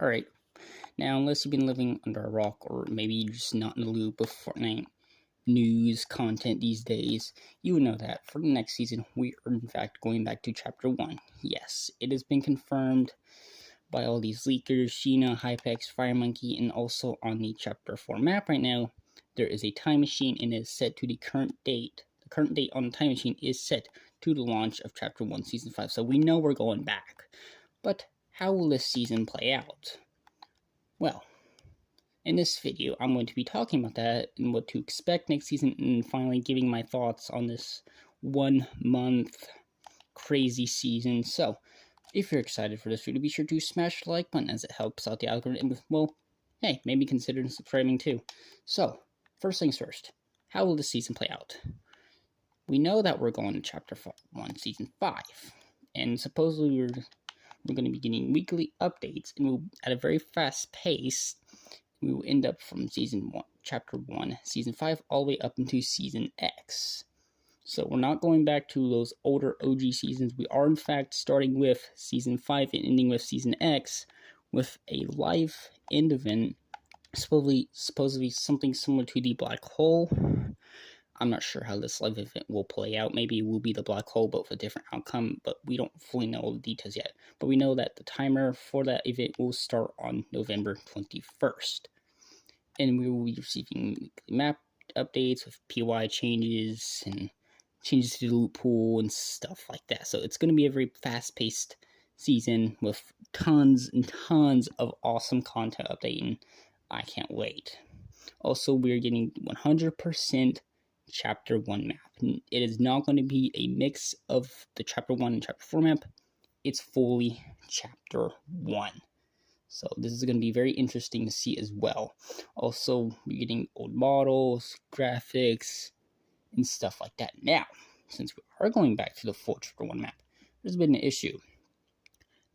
Alright, now unless you've been living under a rock or maybe you're just not in the loop of Fortnite news content these days, you would know that for the next season we are in fact going back to Chapter 1. Yes, it has been confirmed by all these leakers, Sheena, Hypex, FireMonkey, and also on the Chapter 4 map right now, there is a time machine and it is set to the current date. The current date on the time machine is set to the launch of Chapter 1 Season 5, so we know we're going back. But how will this season play out? Well, in this video, I'm going to be talking about that and what to expect next season, and finally giving my thoughts on this 1 month crazy season. So, if you're excited for this video, be sure to smash the like button as it helps out the algorithm. Well, hey, maybe consider subscribing too. So, first things first, how will this season play out? We know that we're going to Chapter 1, Season 5, and supposedly we're going to be getting weekly updates, and we'll, at a very fast pace, we will end up from Season 1, Chapter 1, Season 5, all the way up into Season X. So we're not going back to those older OG seasons. We are in fact starting with Season 5 and ending with Season X with a live end event, supposedly something similar to the Black Hole. I'm not sure how this live event will play out. Maybe it will be the Black Hole, but with a different outcome, but we don't fully know all the details yet. But we know that the timer for that event will start on November 21st. And we will be receiving weekly map updates with PY changes and changes to the loot pool and stuff like that. So it's going to be a very fast-paced season with tons and tons of awesome content updating. I can't wait. Also, we're getting 100% Chapter 1 map. It is not going to be a mix of the Chapter 1 and Chapter 4 map. It's fully Chapter 1. So this is going to be very interesting to see as well. Also, we're getting old models, graphics, and stuff like that. Now, since we are going back to the full Chapter 1 map, there's been an issue.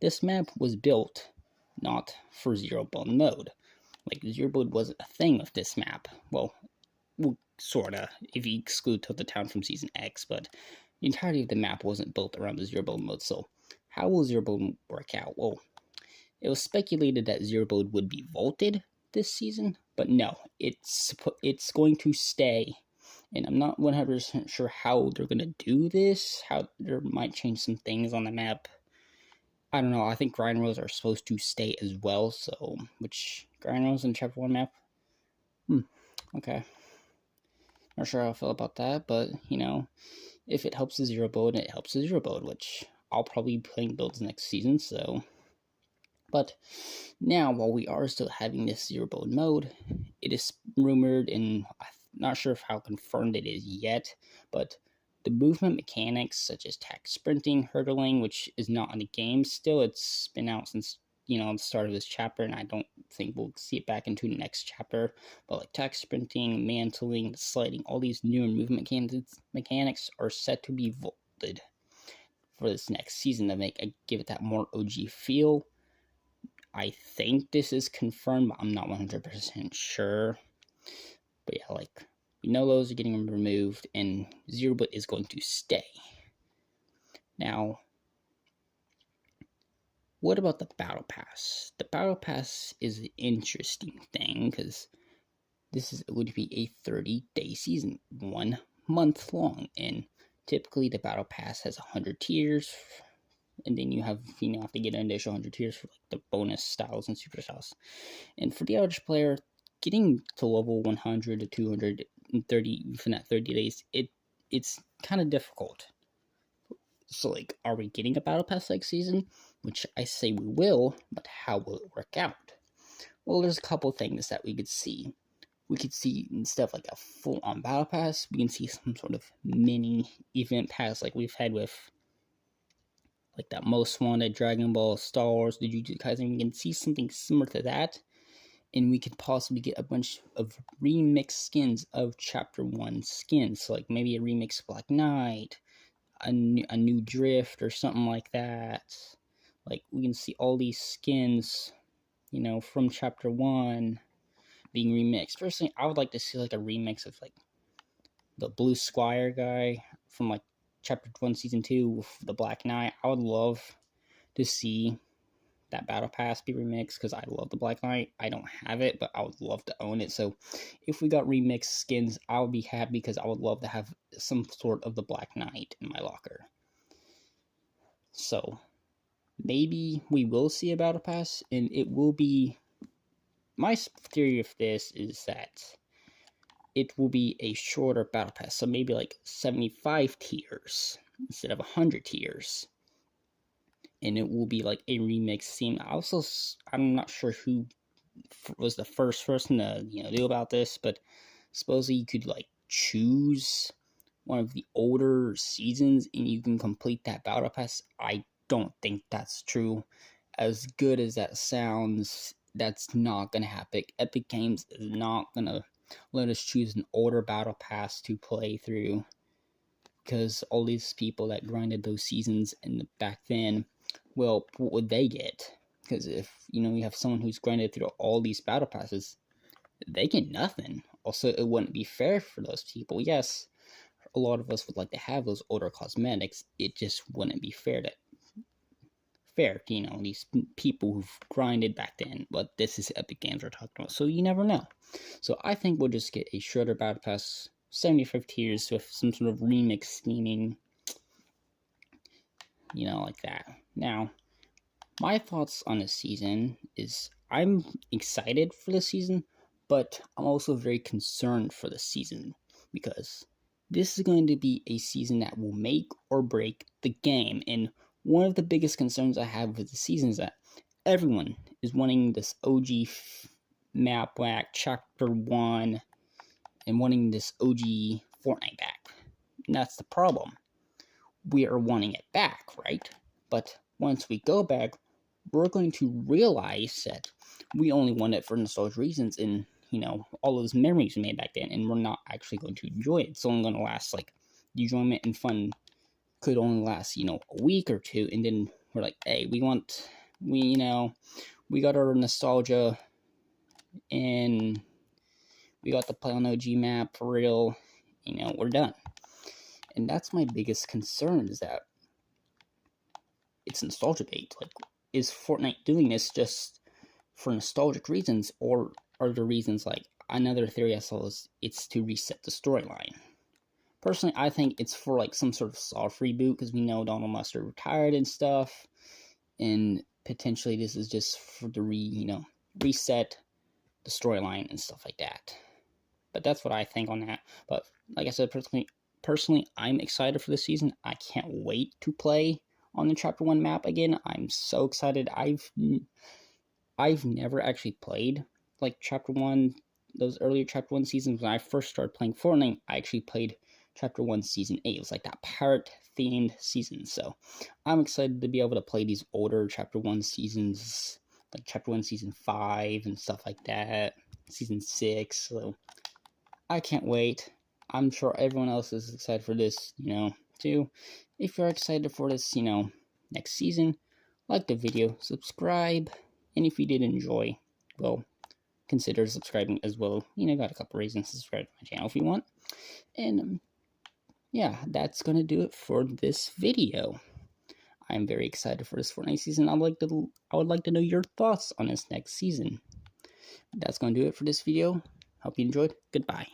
This map was built not for zero build mode. Like, zero build wasn't a thing with this map. Well, sorta, if you exclude Tilted Town from Season X, but the entirety of the map wasn't built around the zero build mode. So, how will zero build work out? Well, it was speculated that zero build would be vaulted this season, but no, it's going to stay. And I'm not 100% sure how they're going to do this, how they might change some things on the map. I don't know, I think grind rows are supposed to stay as well, so, which grind rows in Chapter 1 map? Okay. Not sure how I feel about that, but, you know, if it helps the zero build, it helps the zero build, which I'll probably be playing builds next season, so. But now, while we are still having this zero build mode, it is rumored, and I'm not sure how confirmed it is yet, but the movement mechanics such as tag sprinting, hurdling, which is not in the game still, it's been out since, you know, the start of this chapter, and I don't think we'll see it back into the next chapter, but like tag sprinting, mantling, sliding, all these newer movement mechanics are set to be vaulted for this next season to give it that more OG feel. I think this is confirmed, but I'm not 100% sure. But yeah, like, we know those are getting removed, and zero build is going to stay. Now, what about the Battle Pass? The Battle Pass is an interesting thing, because this is going to be a 30-day season, 1 month long, and typically the Battle Pass has 100 tiers, and then you have to get an additional 100 tiers for like the bonus styles and super styles. And for the average player, getting to level 100 to 230 within that 30 days, it's kind of difficult. So, like, are we getting a Battle Pass next season? Which I say we will, but how will it work out? Well, there's a couple things that we could see. We could see, instead of like a full-on Battle Pass, we can see some sort of mini event pass like we've had with like that Most Wanted, Dragon Ball, Star Wars, the Jujutsu Kaisen. We can see something similar to that, and we could possibly get a bunch of remixed skins of Chapter 1 skins. So, like, maybe a remix Black Knight, a new Drift, or something like that. Like, we can see all these skins, you know, from Chapter 1 being remixed. Personally, I would like to see, like, a remix of, like, the Blue Squire guy from, like, Chapter 1 Season 2 with the Black Knight. I would love to see that battle pass be remixed, because I love the Black Knight. I don't have it, but I would love to own it. So if we got remixed skins, I would be happy, because I would love to have some sort of the Black Knight in my locker. So maybe we will see a battle pass, and it will be, my theory of this is that it will be a shorter battle pass, so maybe like 75 tiers instead of 100 tiers. And it will be like a remix theme. I'm not sure who was the first person to do about this, but supposedly you could like choose one of the older seasons and you can complete that battle pass. I don't think that's true. As good as that sounds, that's not gonna happen. Epic Games is not gonna let us choose an older battle pass to play through, because all these people that grinded those seasons back then, well, what would they get? Because if you have someone who's grinded through all these battle passes, they get nothing. Also, it wouldn't be fair for those people. Yes, a lot of us would like to have those older cosmetics. It just wouldn't be fair to these people who've grinded back then. But this is Epic Games we're talking about, so you never know. So I think we'll just get a shorter battle pass, 75 tiers with some sort of remix scheming, like that. Now, my thoughts on this season is I'm excited for the season, but I'm also very concerned for the season, because this is going to be a season that will make or break the game. And one of the biggest concerns I have with the season is that everyone is wanting this OG map back, Chapter 1, and wanting this OG Fortnite back. And that's the problem. We are wanting it back, right? But once we go back, we're going to realize that we only want it for nostalgia reasons and, all those memories we made back then, and we're not actually going to enjoy it. It's only going to last, like, the enjoyment and fun could only last, a week or two, and then we're like, hey, we got our nostalgia, and we got to play on OG map for real, we're done. And that's my biggest concern, is that it's nostalgia bait. Like, is Fortnite doing this just for nostalgic reasons, or are there reasons, like, another theory I saw is it's to reset the storyline? Personally, I think it's for, like, some sort of soft reboot, because we know Donald Mustard retired and stuff, and potentially this is just for the reset the storyline and stuff like that. But that's what I think on that. But like I said, personally, I'm excited for this season. I can't wait to play on the Chapter 1 map again. I'm so excited. I've never actually played, like, Chapter 1, those earlier Chapter 1 seasons. When I first started playing Fortnite, I actually played Chapter 1 Season 8. It was like that pirate-themed season. So I'm excited to be able to play these older Chapter 1 seasons, like Chapter 1 Season 5 and stuff like that, Season 6. So I can't wait. I'm sure everyone else is excited for this, too. If you're excited for this, next season, like the video, subscribe, and if you did enjoy, well, consider subscribing as well. Got a couple reasons to subscribe to my channel if you want. And, yeah, that's gonna do it for this video. I'm very excited for this Fortnite season. I would like to know your thoughts on this next season. That's gonna do it for this video. Hope you enjoyed. Goodbye.